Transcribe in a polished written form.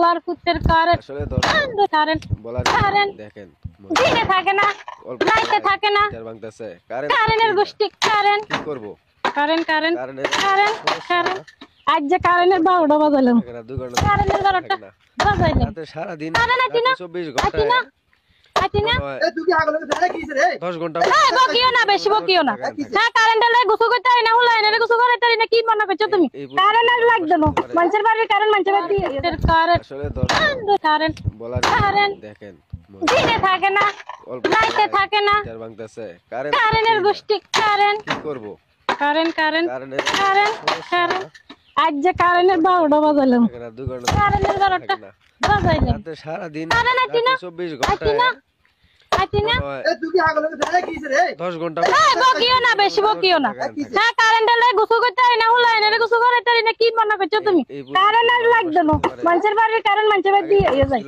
বলার কুত্তের কারেন্ট আসলে কারেন্ট বলার কারেন্ট দেখেন দিনে থাকে না রাইতে থাকে না ভাঙতেছে কারেন্ট কারেন্টের গোষ্ঠী কারেন্ট কি করব কারেন্ট কারেন্ট কারেন্টের কারেন্ট কারেন্ট আজ যে কারেন্টের 12টা বাজাইলাম এখানে 2 ঘন্টা কারেন্টের 12টা বাজাইলাম রাতে সারা দিন কারেন্ট আছে না 24 আছে না ঘন্টা আছে না তুই কি আগলে ধরে কিছে রে 10 ঘন্টা বকিও না বেশি বকিও না হ্যাঁ কারেন্টের লাগে গোসল করতে হয় না হুলাইনের গোসল করতে হয় না কি মনে করছো তুমি কারেন্ট আর লাগবে না মানুষের বাড়ির কারেন্ট মানুষের বাড়ি কারেন্ট আসলে কারেন্ট বলার কারেন্ট দেখেন দিনে থাকে না রাইতে থাকে না ভাঙতেছে কারেন্ট কারেন্টের গোষ্ঠী কারেন্ট কি করব কারেন্ট কারেন্ট কারেন্টের কারেন্ট কারেন্ট আজ যে কারেন্টের 12টা বাজাইলাম এখানে 2 ঘন্টা কারেন্টের 12টা বাজাইলাম রাতে সারা দিন কারেন্ট আছে না 24 আছে না ঘন্টা আছে না তুই কি আগলে ধরে কিছে রে 10 ঘন্টা বকিও না বেশি বকিও না হ্যাঁ কারেন্টের লাগে গোসল করতে হয় না হুলাইনের গোসল করতে হয় না কি মনে করছো তুমি কারেন্ট আর লাগবে না মানুষের বাড়ির কারেন্ট মানুষের বাড়ি দিয়ে যায়